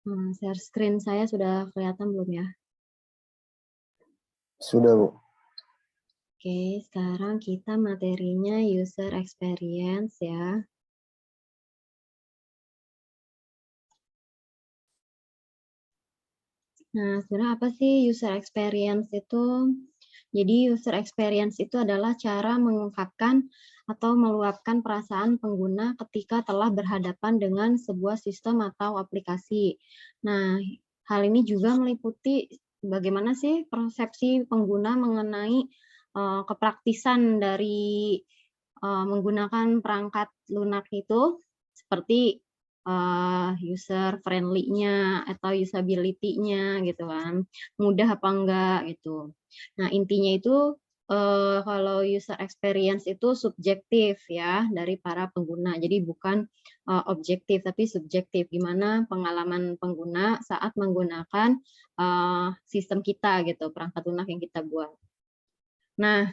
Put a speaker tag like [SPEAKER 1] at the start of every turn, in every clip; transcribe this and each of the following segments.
[SPEAKER 1] Share screen saya sudah kelihatan belum ya?
[SPEAKER 2] Sudah, Bu.
[SPEAKER 1] Oke, sekarang kita materinya user experience ya. Nah, sebenarnya apa sih user experience itu? Jadi user experience itu adalah cara mengungkapkan atau meluapkan perasaan pengguna ketika telah berhadapan dengan sebuah sistem atau aplikasi. Nah, hal ini juga meliputi bagaimana sih persepsi pengguna mengenai kepraktisan dari menggunakan perangkat lunak itu, seperti user friendly-nya atau usability-nya gitu kan, mudah apa enggak gitu. Nah, intinya itu kalau user experience itu subjektif ya dari para pengguna. Jadi bukan objektif tapi subjektif, gimana pengalaman pengguna saat menggunakan sistem kita gitu, perangkat lunak yang kita buat. Nah,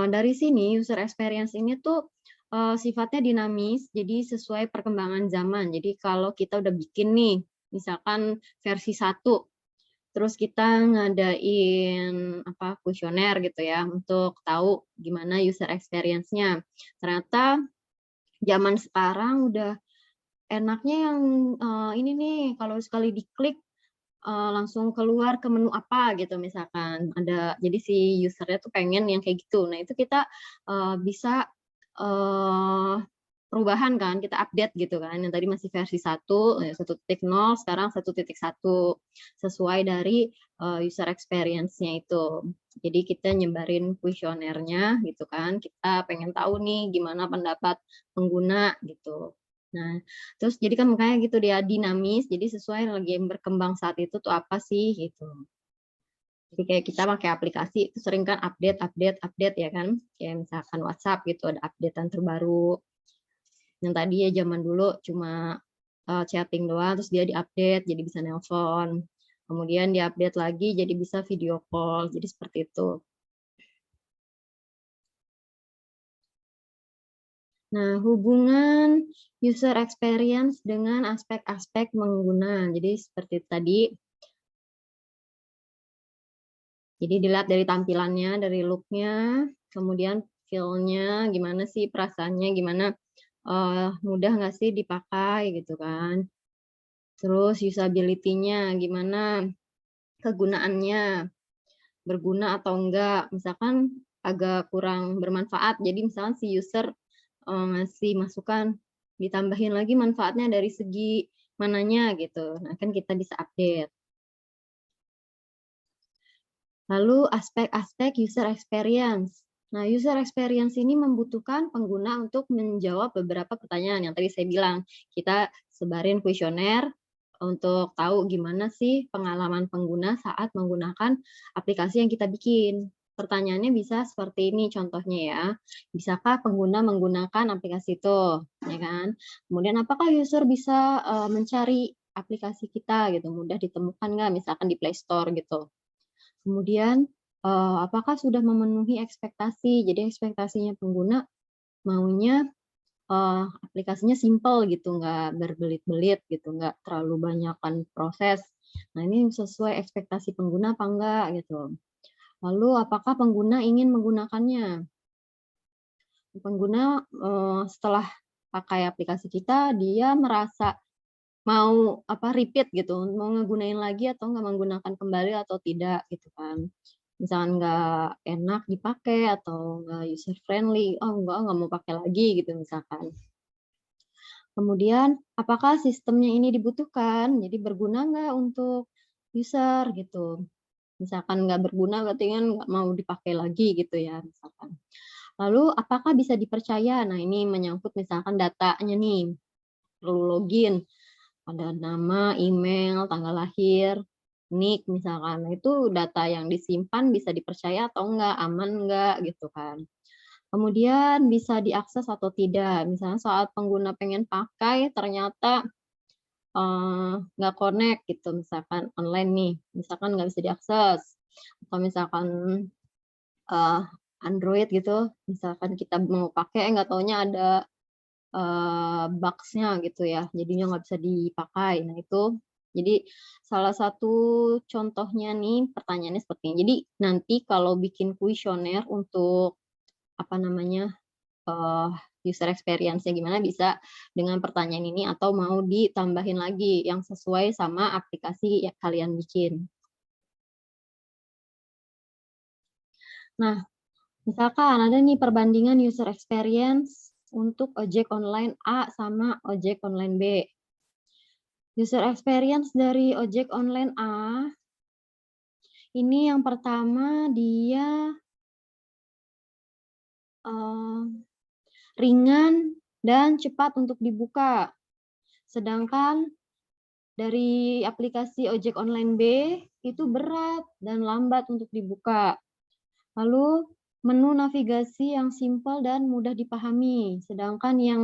[SPEAKER 1] dari sini user experience ini tuh sifatnya dinamis, jadi sesuai perkembangan zaman. Jadi kalau kita udah bikin nih, misalkan versi 1, terus kita ngadain kuesioner gitu ya untuk tahu gimana user experience-nya. Ternyata zaman sekarang udah enaknya yang ini nih, kalau sekali diklik langsung keluar ke menu apa gitu misalkan, jadi si user-nya tuh pengen yang kayak gitu. Nah itu kita bisa perubahan kan, kita update gitu kan, yang tadi masih versi 1.0, sekarang 1.1, sesuai dari user experience-nya itu. Jadi kita nyebarin kuesionernya gitu kan, kita pengen tahu nih gimana pendapat pengguna gitu. Nah, terus jadi kan makanya gitu dia dinamis, jadi sesuai lagi yang berkembang saat itu tuh apa sih gitu. Jadi kayak kita pakai aplikasi itu sering kan update ya kan. Kayak misalkan WhatsApp gitu ada updatean terbaru. Yang tadi ya zaman dulu cuma chatting doang terus dia diupdate jadi bisa nelpon. Kemudian diupdate lagi jadi bisa video call. Jadi seperti itu. Nah, hubungan user experience dengan aspek-aspek pengguna. Jadi seperti tadi, jadi dilihat dari tampilannya, dari look-nya, kemudian feel-nya, gimana sih perasaannya, gimana mudah nggak sih dipakai gitu kan. Terus usability-nya, gimana kegunaannya, berguna atau enggak. Misalkan agak kurang bermanfaat, jadi misalkan si user ngasih masukan, ditambahin lagi manfaatnya dari segi mananya gitu. Nah, kan kita bisa update. Lalu aspek-aspek user experience. Nah, user experience ini membutuhkan pengguna untuk menjawab beberapa pertanyaan yang tadi saya bilang. Kita sebarin kuesioner untuk tahu gimana sih pengalaman pengguna saat menggunakan aplikasi yang kita bikin. Pertanyaannya bisa seperti ini contohnya ya. Bisakah pengguna menggunakan aplikasi itu, ya kan? Kemudian apakah user bisa mencari aplikasi kita gitu, mudah ditemukan nggak misalkan di Play Store gitu. Kemudian, apakah sudah memenuhi ekspektasi? Jadi ekspektasinya pengguna maunya, aplikasinya simpel gitu, nggak berbelit-belit gitu, nggak terlalu banyakan proses. Nah, ini sesuai ekspektasi pengguna apa enggak gitu. Lalu apakah pengguna ingin menggunakannya? Pengguna, setelah pakai aplikasi kita, dia merasa mau repeat gitu, mau ngegunain lagi atau nggak menggunakan kembali atau tidak gitu kan. Misalkan nggak enak dipakai atau nggak user friendly, "Oh nggak mau pakai lagi," gitu misalkan. Kemudian apakah sistemnya ini dibutuhkan, jadi berguna nggak untuk user gitu. Misalkan nggak berguna berarti kan nggak mau dipakai lagi gitu ya misalkan. Lalu apakah bisa dipercaya? Nah ini menyangkut misalkan datanya nih, perlu login. Ada nama, email, tanggal lahir, NIK misalkan. Nah, itu data yang disimpan bisa dipercaya atau enggak, aman enggak gitu kan. Kemudian bisa diakses atau tidak. Misalnya saat pengguna pengen pakai ternyata nggak connect gitu, misalkan online nih, misalkan nggak bisa diakses. Atau misalkan eee, Android gitu, misalkan kita mau pakai nggak taunya ada bugs-nya gitu ya, jadinya nggak bisa dipakai. Nah itu Jadi salah satu contohnya nih pertanyaannya seperti ini. Jadi nanti kalau bikin kuesioner untuk apa namanya, eee, user experience-nya gimana bisa dengan pertanyaan ini atau mau ditambahin lagi yang sesuai sama aplikasi yang kalian bikin. Nah, misalkan ada nih perbandingan user experience untuk ojek online A sama ojek online B. User experience dari ojek online A, ini yang pertama dia, eee, ringan dan cepat untuk dibuka. Sedangkan dari aplikasi ojek online B, itu berat dan lambat untuk dibuka. Lalu menu navigasi yang simpel dan mudah dipahami, sedangkan yang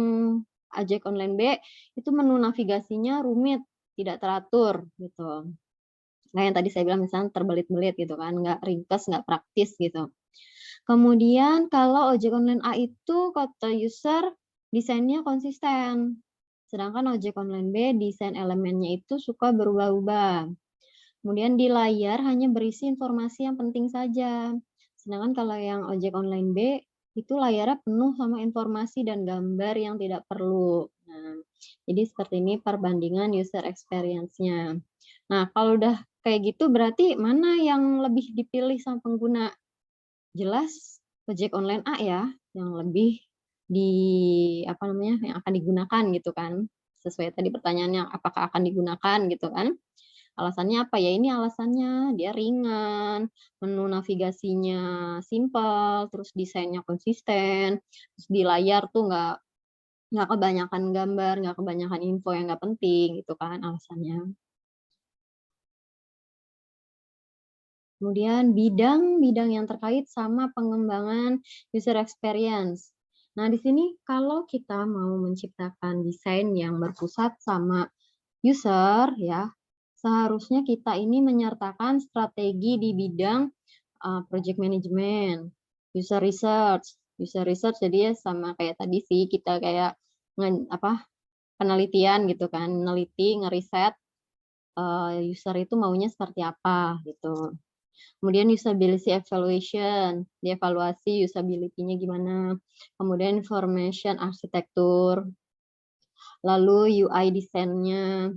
[SPEAKER 1] ojek online B, itu menu navigasinya rumit, tidak teratur, gitu. Nah, yang tadi saya bilang misalnya terbelit-belit gitu kan, nggak ringkas, nggak praktis gitu. Kemudian kalau ojek online A itu kata user desainnya konsisten, sedangkan ojek online B desain elemennya itu suka berubah-ubah. Kemudian di layar hanya berisi informasi yang penting saja. Sedangkan kalau yang ojek online B, itu layarnya penuh sama informasi dan gambar yang tidak perlu. Nah, jadi seperti ini perbandingan user experience-nya. Nah, kalau udah kayak gitu berarti mana yang lebih dipilih sama pengguna? Jelas ojek online A ya, yang lebih di apa namanya, yang akan digunakan gitu kan. Sesuai tadi pertanyaannya apakah akan digunakan gitu kan. Alasannya apa? Ya ini alasannya, dia ringan, menu navigasinya simpel, terus desainnya konsisten, terus di layar tuh nggak kebanyakan gambar, nggak kebanyakan info yang nggak penting gitu kan alasannya. Kemudian bidang-bidang yang terkait sama pengembangan user experience. Nah, di sini kalau kita mau menciptakan desain yang berpusat sama user ya, seharusnya kita ini menyertakan strategi di bidang, project management, user research. User research jadi ya sama kayak tadi sih, kita kayak penelitian gitu kan, meneliti, ngeriset, user itu maunya seperti apa gitu. Kemudian usability evaluation, dievaluasi usability-nya gimana. Kemudian information arsitektur, lalu UI desainnya,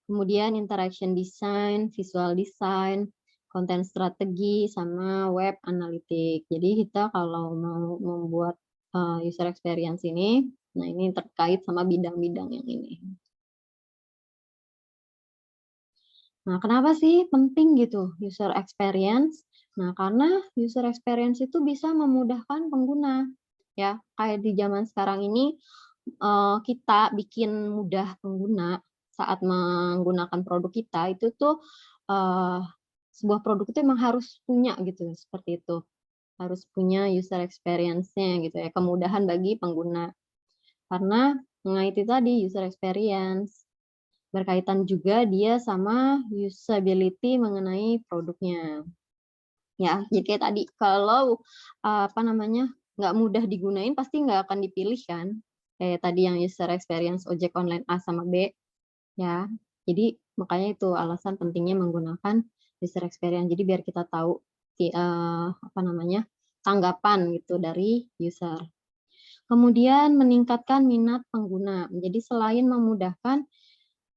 [SPEAKER 1] kemudian interaction design, visual design, konten strategi, sama web analytic. Jadi kita kalau mau membuat user experience ini, nah ini terkait sama bidang-bidang yang ini. Nah, kenapa sih penting gitu user experience? Nah, karena user experience itu bisa memudahkan pengguna, ya. Kayak di zaman sekarang ini, kita bikin mudah pengguna saat menggunakan produk kita, itu tuh, eee, sebuah produk itu emang harus punya gitu, seperti itu. Harus punya user experience-nya gitu ya, kemudahan bagi pengguna. Karena, nah itu tadi user experience. Berkaitan juga dia sama usability mengenai produknya, ya. Jadi kayak tadi, kalau, apa namanya, nggak mudah digunain pasti nggak akan dipilih kan, kayak tadi yang user experience ojek online A sama B, ya. Jadi makanya itu alasan pentingnya menggunakan user experience. Jadi biar kita tahu apa namanya, tanggapan gitu dari user. Kemudian meningkatkan minat pengguna. Jadi selain memudahkan,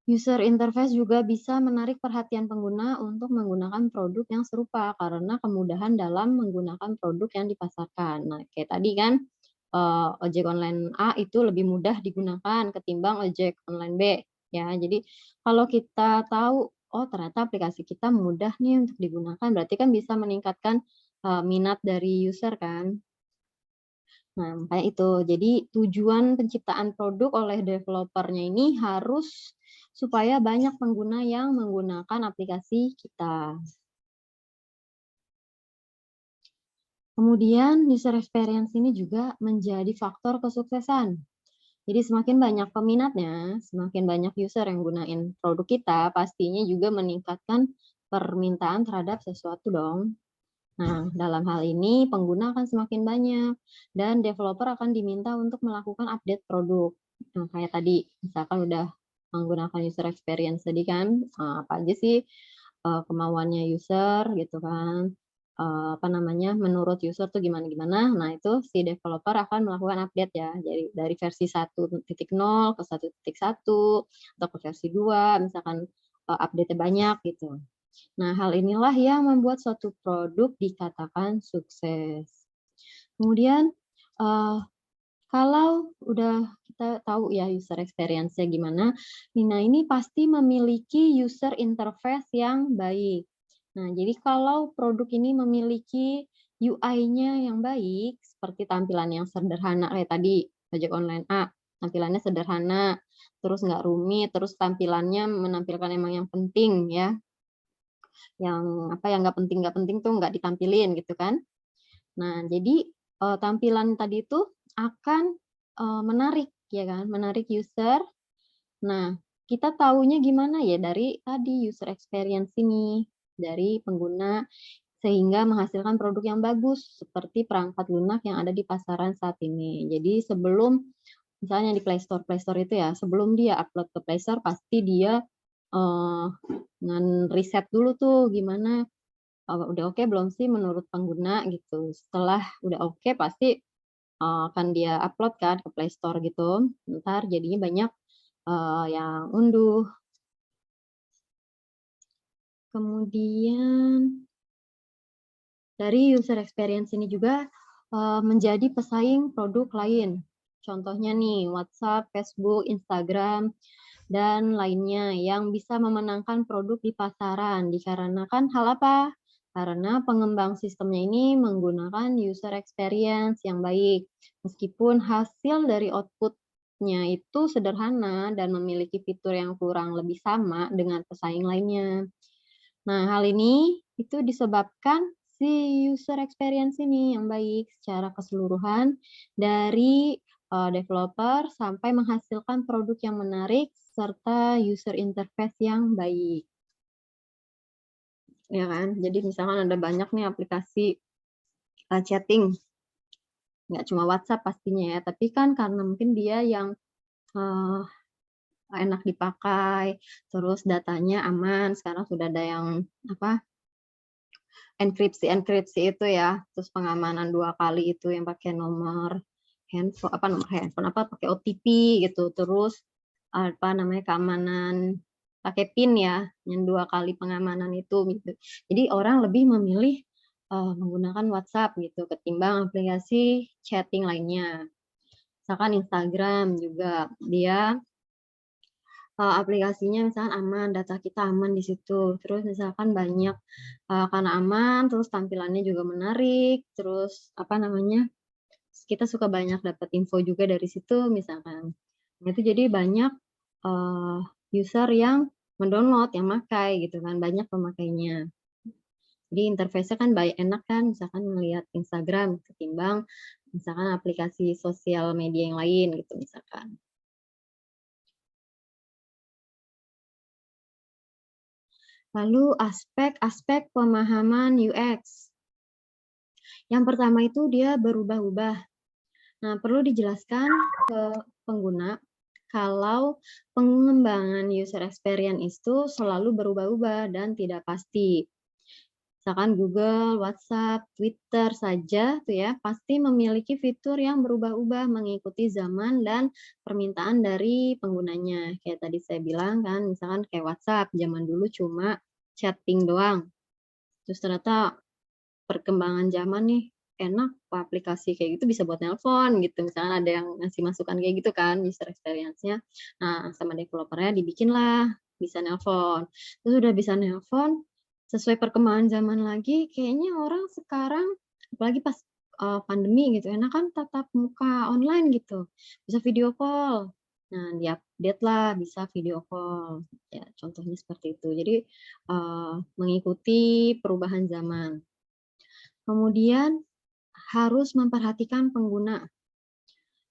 [SPEAKER 1] user interface juga bisa menarik perhatian pengguna untuk menggunakan produk yang serupa karena kemudahan dalam menggunakan produk yang dipasarkan. Nah, kayak tadi kan, ojek online A itu lebih mudah digunakan ketimbang ojek online B, ya. Jadi kalau kita tahu, oh ternyata aplikasi kita mudah nih untuk digunakan, berarti kan bisa meningkatkan, minat dari user kan. Nah, makanya itu. Jadi tujuan penciptaan produk oleh developer-nya ini harus supaya banyak pengguna yang menggunakan aplikasi kita. Kemudian user experience ini juga menjadi faktor kesuksesan. Jadi semakin banyak peminatnya, semakin banyak user yang gunain produk kita, pastinya juga meningkatkan permintaan terhadap sesuatu dong. Nah, dalam hal ini pengguna akan semakin banyak dan developer akan diminta untuk melakukan update produk. Nah, kayak tadi, misalkan udah menggunakan user experience tadi kan, apa aja sih, kemauannya user gitu kan, apa namanya, menurut user tuh gimana-gimana. Nah, itu si developer akan melakukan update ya, jadi dari versi 1.0 ke 1.1 atau ke versi 2 misalkan, update-nya banyak gitu. Nah, hal inilah yang membuat suatu produk dikatakan sukses. Kemudian, eee, kalau udah kita tahu ya user experience-nya gimana, nah ini pasti memiliki user interface yang baik. Nah, jadi kalau produk ini memiliki UI-nya yang baik, seperti tampilan yang sederhana kayak tadi, ojek online A, tampilannya sederhana, terus nggak rumit, terus tampilannya menampilkan emang yang penting ya, yang apa, yang nggak penting tuh nggak ditampilin gitu kan. Nah, jadi, tampilan tadi itu akan, menarik ya kan, menarik user. Nah, kita tahunya gimana ya dari tadi user experience ini, dari pengguna, sehingga menghasilkan produk yang bagus seperti perangkat lunak yang ada di pasaran saat ini. Jadi sebelum misalnya di Play Store itu ya, sebelum dia upload ke Play Store pasti dia, eee, riset dulu tuh gimana, udah oke belum sih menurut pengguna gitu. Setelah udah oke pasti, akan dia upload kan ke Play Store gitu, entar jadinya banyak, yang unduh. Kemudian dari user experience ini juga, menjadi pesaing produk lain. Contohnya nih WhatsApp, Facebook, Instagram, dan lainnya yang bisa memenangkan produk di pasaran dikarenakan hal apa? Karena pengembang sistemnya ini menggunakan user experience yang baik. Meskipun hasil dari output-nya itu sederhana dan memiliki fitur yang kurang lebih sama dengan pesaing lainnya. Nah, hal ini itu disebabkan si user experience ini yang baik secara keseluruhan dari, developer sampai menghasilkan produk yang menarik serta user interface yang baik, ya kan. Jadi misalkan ada banyak nih aplikasi, chatting, nggak cuma WhatsApp pastinya ya, tapi kan karena mungkin dia yang, eee, enak dipakai, terus datanya aman, sekarang sudah ada yang apa, enkripsi itu ya, terus pengamanan 2 kali itu yang pakai nomor nomor handphone, pakai OTP gitu, terus apa namanya, keamanan pakai PIN ya, yang 2 kali pengamanan itu gitu. Jadi orang lebih memilih, menggunakan WhatsApp gitu ketimbang aplikasi chatting lainnya. Misalkan Instagram juga, dia aplikasinya misalkan aman, data kita aman di situ. Terus misalkan banyak, karena aman, terus tampilannya juga menarik, terus apa namanya, kita suka banyak dapat info juga dari situ misalkan. Nah itu jadi banyak, eee, user yang mendownload, yang makai gitu kan, banyak pemakainya. Jadi interface-nya kan enak kan, misalkan ngelihat Instagram ketimbang misalkan aplikasi sosial media yang lain gitu misalkan. Lalu aspek-aspek pemahaman UX. Yang pertama itu dia berubah-ubah. Nah, perlu dijelaskan ke pengguna kalau pengembangan user experience itu selalu berubah-ubah dan tidak pasti. Misalkan Google, WhatsApp, Twitter saja tuh ya, pasti memiliki fitur yang berubah-ubah mengikuti zaman dan permintaan dari penggunanya. Kayak tadi saya bilang kan, misalkan kayak WhatsApp, zaman dulu cuma chatting doang. Terus ternyata perkembangan zaman nih, enak aplikasi kayak gitu bisa buat nelpon gitu, misalnya ada yang ngasih masukan kayak gitu kan user experience-nya. Nah, sama developer-nya dibikinlah bisa nelpon. Terus udah bisa nelpon, sesuai perkembangan zaman lagi, kayaknya orang sekarang apalagi pas, pandemi gitu, enakan tatap muka online gitu, bisa video call. Nah, di-update-lah bisa video call, ya contohnya seperti itu. Jadi, mengikuti perubahan zaman. Kemudian harus memperhatikan pengguna.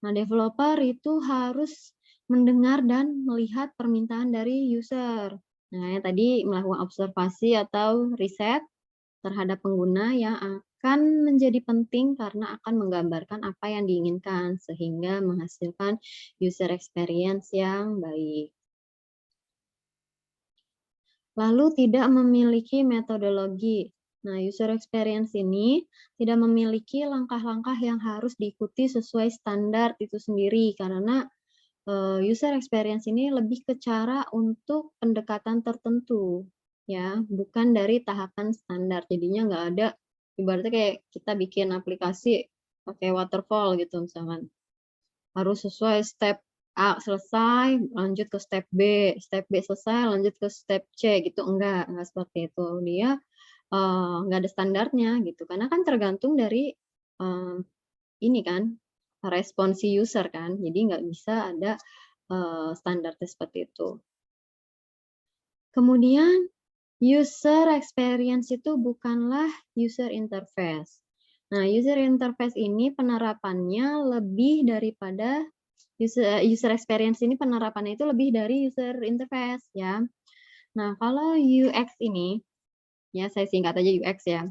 [SPEAKER 1] Nah, developer itu harus mendengar dan melihat permintaan dari user. Nah, yang tadi melakukan observasi atau riset terhadap pengguna yang akan menjadi penting karena akan menggambarkan apa yang diinginkan sehingga menghasilkan user experience yang baik. Lalu tidak memiliki metodologi. Nah, user experience ini tidak memiliki langkah-langkah yang harus diikuti sesuai standar itu sendiri, karena user experience ini lebih ke cara untuk pendekatan tertentu, ya, bukan dari tahapan standar. Jadinya nggak ada, ibaratnya kayak kita bikin aplikasi pakai waterfall gitu misalkan. Harus sesuai step A selesai, lanjut ke step B selesai, lanjut ke step C gitu, enggak seperti itu. Dia nggak ada standarnya gitu, karena kan tergantung dari eee, ini kan, respon si user kan, jadi nggak bisa ada standarnya seperti itu. Kemudian user experience itu bukanlah user interface. Nah, user interface ini penerapannya lebih daripada user experience ini penerapannya itu lebih dari user interface ya. Nah, kalau UX ini, ya saya singkat aja UX ya.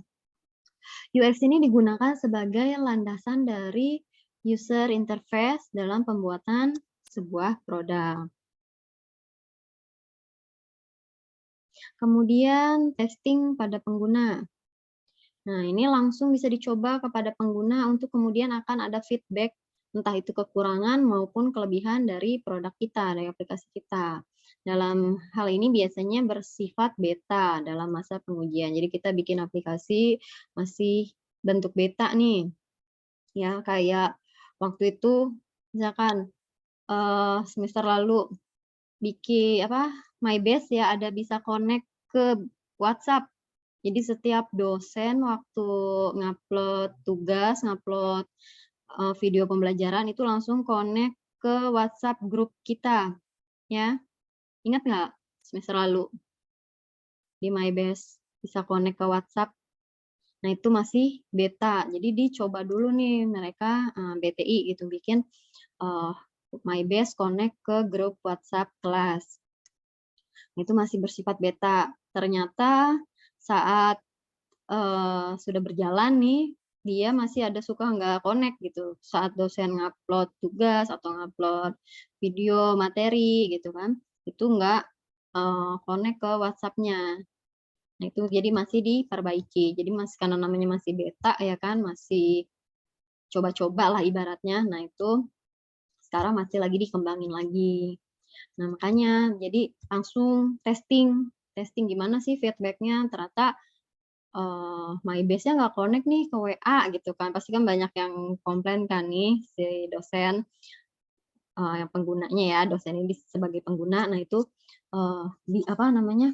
[SPEAKER 1] UX ini digunakan sebagai landasan dari user interface dalam pembuatan sebuah produk. Kemudian testing pada pengguna. Nah, ini langsung bisa dicoba kepada pengguna untuk kemudian akan ada feedback, entah itu kekurangan maupun kelebihan dari produk kita, dari aplikasi kita. Dalam hal ini biasanya bersifat beta dalam masa pengujian. Jadi kita bikin aplikasi masih bentuk beta nih, ya kayak waktu itu misalkan semester lalu bikin apa, MyBase ya ada bisa connect ke WhatsApp. Jadi setiap dosen waktu ngupload tugas, ngupload, video pembelajaran itu langsung connect ke WhatsApp grup kita, ya. Ingat nggak semester lalu di MyBase bisa connect ke WhatsApp? Nah itu masih beta, jadi dicoba dulu nih mereka, BTI gitu bikin, eee, MyBase connect ke grup WhatsApp kelas. Itu masih bersifat beta. Ternyata saat sudah berjalan nih, dia masih ada suka nggak connect gitu, saat dosen ngupload tugas atau ngupload video materi gitu kan, itu nggak, connect ke WhatsApp-nya. Nah itu jadi masih diperbaiki, jadi karena namanya masih beta ya kan, masih coba-coba lah ibaratnya, nah itu sekarang masih lagi dikembangin lagi. Nah makanya jadi langsung testing, testing gimana sih feedback-nya, ternyata MyBase-nya nggak connect nih ke WA gitu kan, pasti kan banyak yang komplain kan nih si dosen, yang penggunanya ya, dosen ini sebagai pengguna. Nah itu, di apa namanya,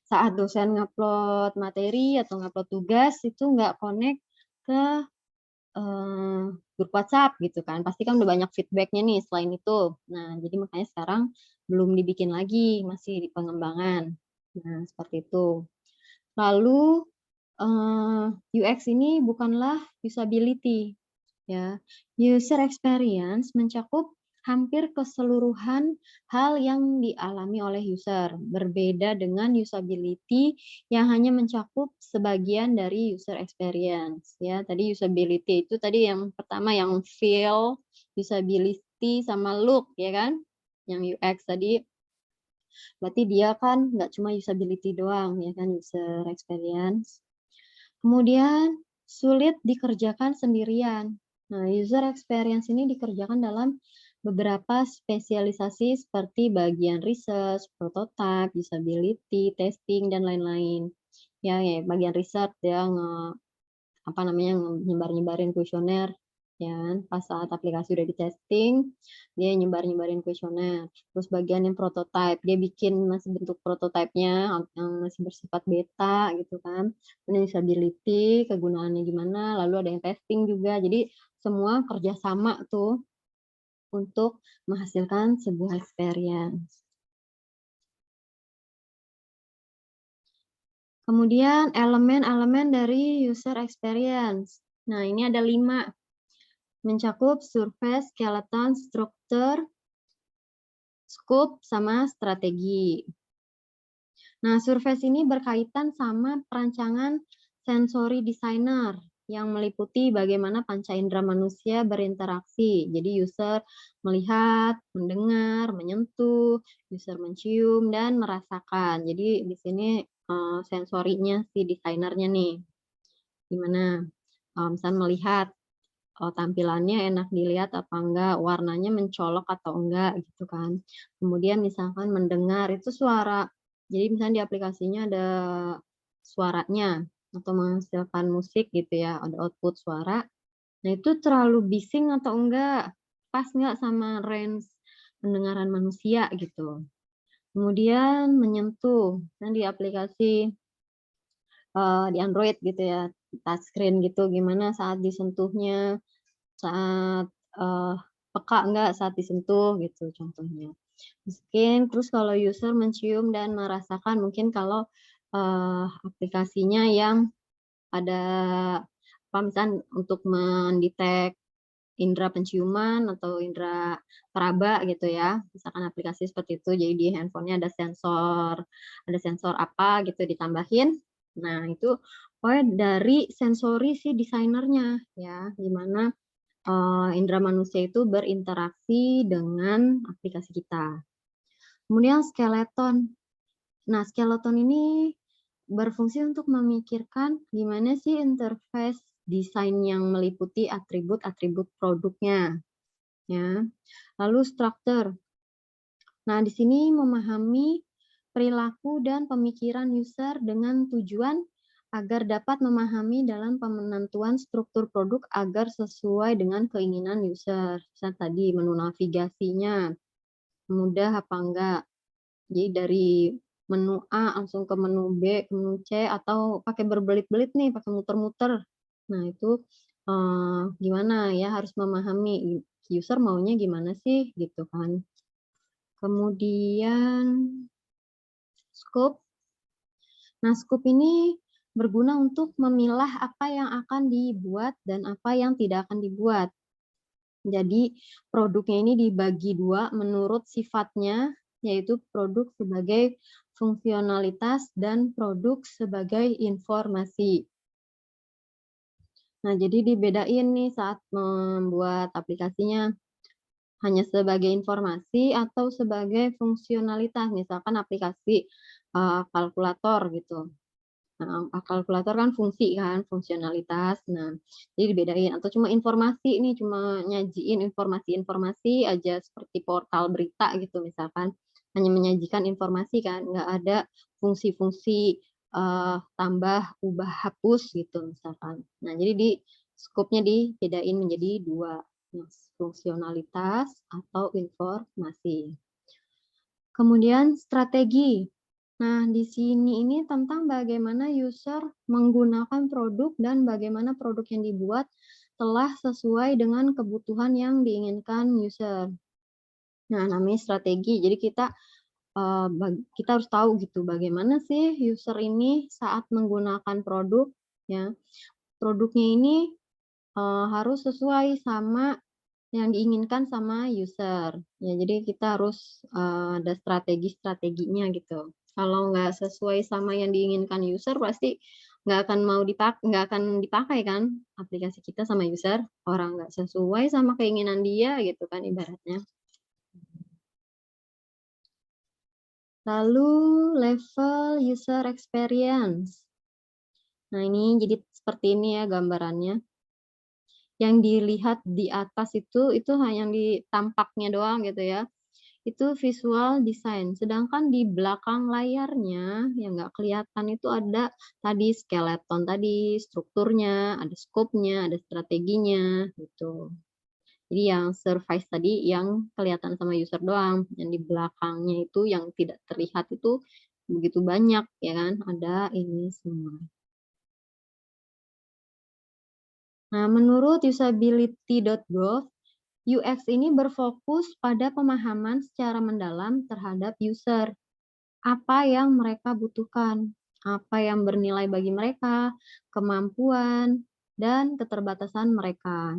[SPEAKER 1] saat dosen ngupload materi atau ngupload tugas itu nggak connect ke, eee, grup WhatsApp gitu kan, pasti kan udah banyak feedback-nya nih selain itu. Nah jadi makanya sekarang belum dibikin lagi, masih di pengembangan. Nah seperti itu. Lalu UX ini bukanlah usability, ya. User experience mencakup hampir keseluruhan hal yang dialami oleh user, berbeda dengan usability yang hanya mencakup sebagian dari user experience, ya. Tadi usability itu tadi yang pertama yang feel, usability, sama look, ya kan. Yang UX tadi berarti dia kan nggak cuma usability doang, ya kan, user experience. Kemudian sulit dikerjakan sendirian. Nah, user experience ini dikerjakan dalam beberapa spesialisasi seperti bagian research, prototype, usability, testing, dan lain-lain. Ya, bagian riset ya apa namanya, nyebar-nyebarin kuesioner, ya kan. Pas saat aplikasi udah di-testing, dia nyebar-nyebarin kuesioner. Terus bagian yang prototype, dia bikin masih bentuk prototipenya yang masih bersifat beta gitu kan. Kemudian usability, kegunaannya gimana, lalu ada yang testing juga. Jadi semua kerjasama tuh untuk menghasilkan sebuah experience. Kemudian elemen-elemen dari user experience. Nah, ini ada 5. Mencakup surface, skeleton, struktur, scope, sama strategi. Nah, surface ini berkaitan sama perancangan sensory designer, yang meliputi bagaimana panca indera manusia berinteraksi. Jadi user melihat, mendengar, menyentuh, user mencium dan merasakan. Jadi di sini sensorinya si desainernya nih. Gimana? Misalnya melihat, tampilannya enak dilihat apa enggak, warnanya mencolok atau enggak gitu kan. Kemudian misalkan mendengar itu suara. Jadi misalnya di aplikasinya ada suaranya atau menghasilkan musik gitu ya, ada output suara. Nah itu terlalu bising atau enggak, pas enggak sama range pendengaran manusia gitu. Kemudian menyentuh, kan di aplikasi di Android gitu ya, touchscreen gitu, gimana saat disentuhnya, saat, peka enggak saat disentuh gitu contohnya. Mungkin terus kalau user mencium dan merasakan mungkin kalau, aplikasinya yang ada misalkan untuk mendetek indera penciuman atau indera peraba gitu ya, misalkan aplikasi seperti itu, jadi di handphonenya ada sensor apa gitu ditambahin. Nah itu pokoknya dari sensori si desainernya ya, gimana indera manusia itu berinteraksi dengan aplikasi kita. Kemudian skeleton. Nah, skeleton ini berfungsi untuk memikirkan gimana sih interface desain yang meliputi atribut-atribut produknya, ya. Lalu struktur. Nah, di sini memahami perilaku dan pemikiran user dengan tujuan agar dapat memahami dalam penentuan struktur produk agar sesuai dengan keinginan user. Misalnya tadi menu navigasinya mudah apa enggak. Jadi dari menu A langsung ke menu B, ke menu C, atau pakai berbelit-belit nih, pakai muter-muter. Nah itu, gimana ya, harus memahami user maunya gimana sih, gitu kan. Kemudian scope. Nah, scope ini berguna untuk memilah apa yang akan dibuat dan apa yang tidak akan dibuat. Jadi produknya ini dibagi dua menurut sifatnya, yaitu produk sebagai fungsionalitas dan produk sebagai informasi. Nah, jadi dibedain nih saat membuat aplikasinya, hanya sebagai informasi atau sebagai fungsionalitas, misalkan aplikasi kalkulator gitu. Nah, kalkulator kan fungsi kan, fungsionalitas. Nah, jadi dibedain atau cuma informasi ini, cuma nyajiin informasi-informasi aja seperti portal berita gitu misalkan, hanya menyajikan informasi kan, nggak ada fungsi-fungsi, tambah, ubah, hapus gitu misalkan. Nah, jadi skopnya dibedain menjadi 2, fungsionalitas atau informasi. Kemudian strategi. Nah, di sini ini tentang bagaimana user menggunakan produk dan bagaimana produk yang dibuat telah sesuai dengan kebutuhan yang diinginkan user. Nah, namanya strategi. Jadi kita harus tahu gitu bagaimana sih user ini saat menggunakan produk ya. Produknya ini harus sesuai sama yang diinginkan sama user. Ya, jadi kita harus, ada strategi-strateginya gitu. Kalau nggak sesuai sama yang diinginkan user pasti nggak akan dipakai kan aplikasi kita sama user, orang nggak sesuai sama keinginan dia gitu kan ibaratnya. Lalu level user experience. Nah ini jadi seperti ini ya gambarannya. Yang dilihat di atas itu hanya yang di tampaknya doang gitu ya. Itu visual design, sedangkan di belakang layarnya yang nggak kelihatan itu ada tadi skeleton tadi, strukturnya, ada scope-nya, ada strateginya, gitu. Jadi yang surface tadi yang kelihatan sama user doang, yang di belakangnya itu yang tidak terlihat itu begitu banyak ya kan, ada ini semua. Nah, menurut usability.gov, UX ini berfokus pada pemahaman secara mendalam terhadap user. Apa yang mereka butuhkan, apa yang bernilai bagi mereka, kemampuan, dan keterbatasan mereka.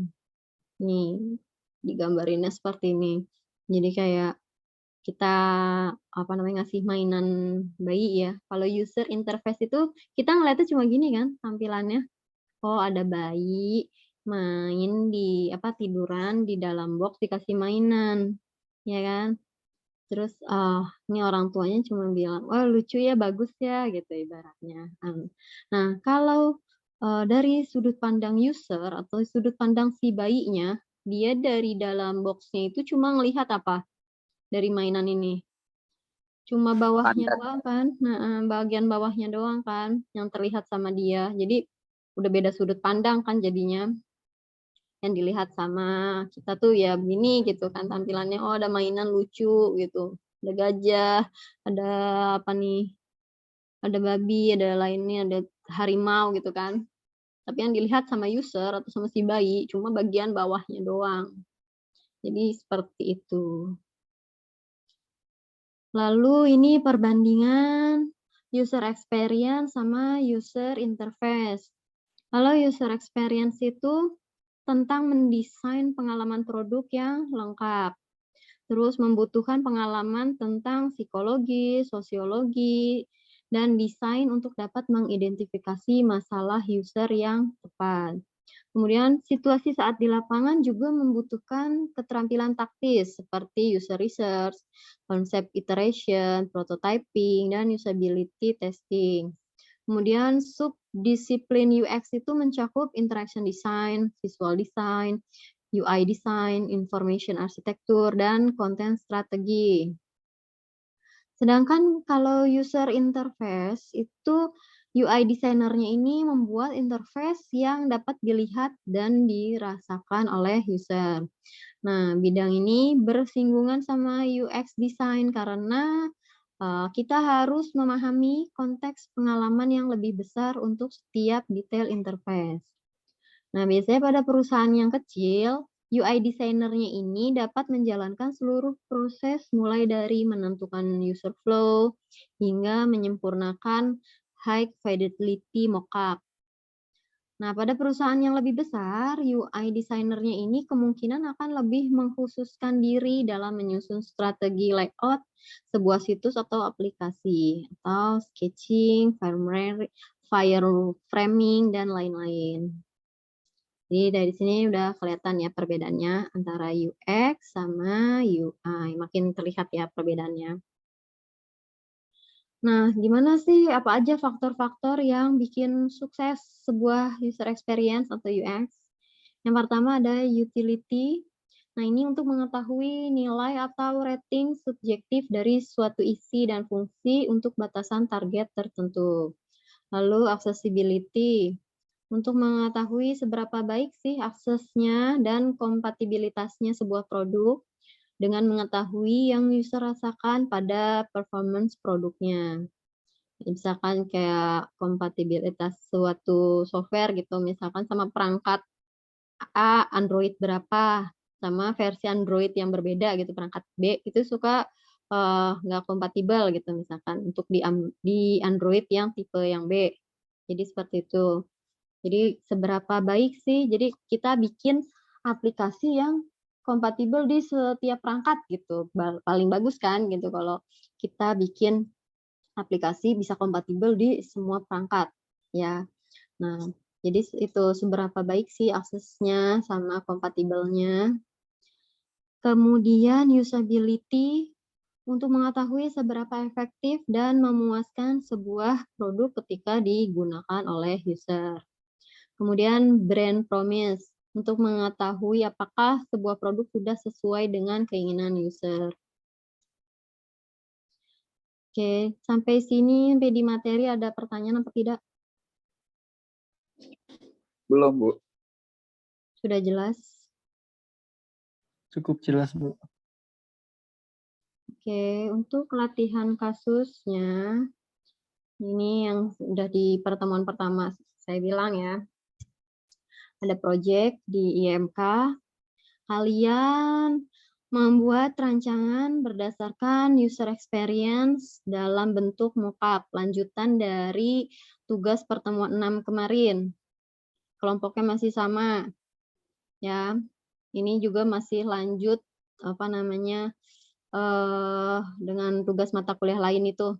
[SPEAKER 1] Nih, digambarinnya seperti ini. Jadi kayak kita, ngasih mainan bayi ya. Kalau user interface itu kita ngeliatnya cuma gini kan tampilannya. oh ada bayi main di tiduran di dalam box dikasih mainan, ya kan. Terus, ini orang tuanya cuma bilang, "Oh lucu ya, bagus ya," gitu ibaratnya. Nah kalau, dari sudut pandang user atau sudut pandang si bayinya, dia dari dalam box-nya itu cuma ngelihat apa, dari mainan ini? Cuma bawahnya
[SPEAKER 2] Pantat.
[SPEAKER 1] doang kan, bagian bawahnya doang kan yang terlihat sama dia. Jadi udah beda sudut pandang kan jadinya. Yang dilihat sama kita tuh ya begini gitu kan tampilannya, oh ada mainan lucu gitu, ada gajah, ada apa nih, ada babi, ada lainnya, ada harimau gitu kan. Tapi yang dilihat sama user atau sama si bayi cuma bagian bawahnya doang. Jadi seperti itu. Lalu ini perbandingan user experience sama user interface. Kalau user experience itu tentang mendesain pengalaman produk yang lengkap. Terus membutuhkan pengalaman tentang psikologi, sosiologi, dan desain untuk dapat mengidentifikasi masalah user yang tepat. Kemudian situasi saat di lapangan juga membutuhkan keterampilan taktis seperti user research, konsep iteration, prototyping, dan usability testing. Kemudian subdisiplin UX itu mencakup interaction design, visual design, UI design, information architecture, dan content strategi. Sedangkan kalau user interface itu UI designer-nya ini membuat interface yang dapat dilihat dan dirasakan oleh user. Nah, bidang ini bersinggungan sama UX design karena kita harus memahami konteks pengalaman yang lebih besar untuk setiap detail interface. Nah, biasanya pada perusahaan yang kecil, UI designer-nya ini dapat menjalankan seluruh proses mulai dari menentukan user flow hingga menyempurnakan high fidelity mockup. Nah, pada perusahaan yang lebih besar, UI designer-nya ini kemungkinan akan lebih mengkhususkan diri dalam menyusun strategi layout sebuah situs atau aplikasi, atau sketching, wireframing, dan lain-lain. Jadi dari sini udah kelihatan ya perbedaannya antara UX sama UI, makin terlihat ya perbedaannya. Nah, gimana sih, apa aja faktor-faktor yang bikin sukses sebuah user experience atau UX? Yang pertama ada utility. Nah, ini untuk mengetahui nilai atau rating subjektif dari suatu isi dan fungsi untuk batasan target tertentu. Lalu accessibility. Untuk mengetahui seberapa baik sih aksesnya dan kompatibilitasnya sebuah produk dengan mengetahui yang user rasakan pada performance produknya. Misalkan kayak kompatibilitas suatu software gitu, misalkan sama perangkat A Android berapa, sama versi Android yang berbeda gitu, perangkat B itu suka, nggak kompatibel gitu misalkan untuk di Android yang tipe yang B. Jadi seperti itu. Jadi seberapa baik sih, jadi kita bikin aplikasi yang kompatibel di setiap perangkat gitu, paling bagus kan gitu kalau kita bikin aplikasi bisa kompatibel di semua perangkat, ya. Nah, jadi itu seberapa baik sih aksesnya sama kompatibelnya. Kemudian usability, untuk mengetahui seberapa efektif dan memuaskan sebuah produk ketika digunakan oleh user. Kemudian brand promise, untuk mengetahui apakah sebuah produk sudah sesuai dengan keinginan user. Oke, sampai sini, sampai di materi ada pertanyaan apa tidak?
[SPEAKER 2] Belum, Bu.
[SPEAKER 1] Sudah jelas?
[SPEAKER 2] Cukup jelas, Bu.
[SPEAKER 1] Oke, untuk latihan kasusnya, ini yang sudah di pertemuan pertama saya bilang ya, ada project di IMK, kalian membuat rancangan berdasarkan user experience dalam bentuk mockup, lanjutan dari tugas pertemuan 6 kemarin. Kelompoknya masih sama, ya. Ini juga masih lanjut, dengan tugas mata kuliah lain itu,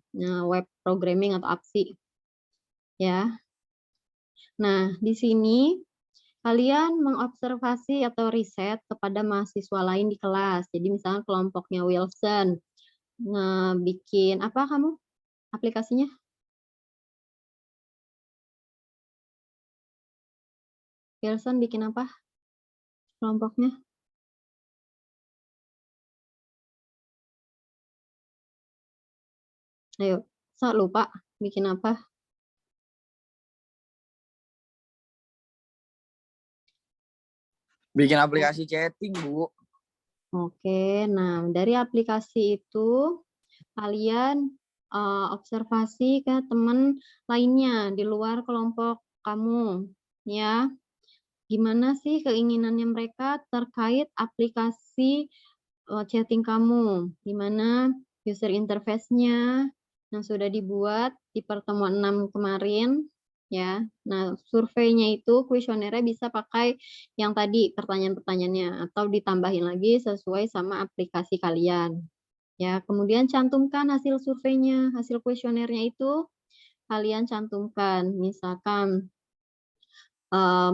[SPEAKER 1] web programming atau APSI, ya. Nah, di sini kalian mengobservasi atau riset kepada mahasiswa lain di kelas. Jadi misalnya kelompoknya Wilson, bikin apa kamu aplikasinya? Wilson bikin apa kelompoknya? Ayo, lupa bikin apa?
[SPEAKER 2] Bikin aplikasi chatting, Bu.
[SPEAKER 1] Oke, nah dari aplikasi itu kalian observasi ke teman lainnya di luar kelompok kamu, ya. Gimana sih keinginannya mereka terkait aplikasi chatting kamu? Gimana user interface-nya yang sudah dibuat di pertemuan 6 kemarin, ya. Nah, surveinya itu kuesionernya bisa pakai yang tadi pertanyaan-pertanyaannya atau ditambahin lagi sesuai sama aplikasi kalian. Ya, kemudian cantumkan hasil surveinya, hasil kuesionernya itu kalian cantumkan. Misalkan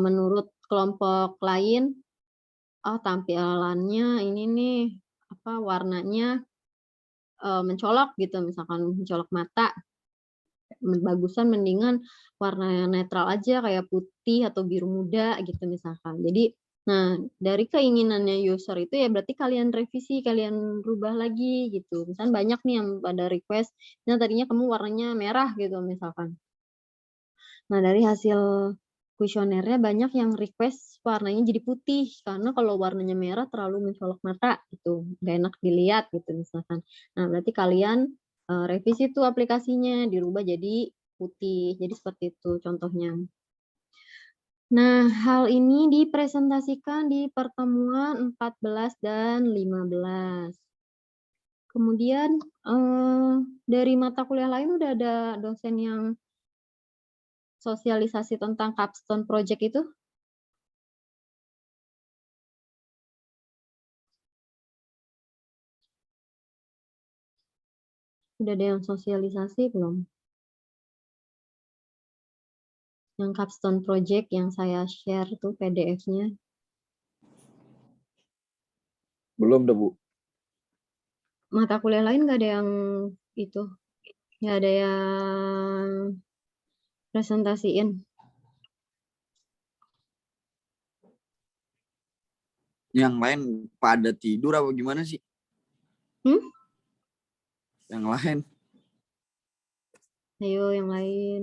[SPEAKER 1] menurut kelompok lain, oh tampilannya ini nih, apa, warnanya mencolok gitu, misalkan mencolok mata, bagusan mendingan warna netral aja kayak putih atau biru muda gitu misalkan. Jadi, nah dari keinginannya user itu ya berarti kalian revisi, kalian rubah lagi gitu. Misalnya banyak nih yang pada request, nah tadinya kamu warnanya merah gitu misalkan. Nah, dari hasil kuesionernya banyak yang request warnanya jadi putih, karena kalau warnanya merah terlalu mencolok mata gitu, nggak enak dilihat gitu misalkan. Nah, berarti kalian, revisi tuh aplikasinya, dirubah jadi putih, jadi seperti itu contohnya. Nah, hal ini dipresentasikan di pertemuan 14 dan 15. Kemudian, dari mata kuliah lain udah ada dosen yang sosialisasi tentang capstone project itu? Udah ada yang sosialisasi belum? Yang capstone project yang saya share tuh PDF-nya.
[SPEAKER 2] Belum dah, Bu.
[SPEAKER 1] Mata kuliah lain nggak ada yang itu, nggak ada yang presentasiin.
[SPEAKER 2] Yang lain pada tidur apa gimana sih?
[SPEAKER 1] Hmm?
[SPEAKER 2] Yang lain.
[SPEAKER 1] Ayo yang lain.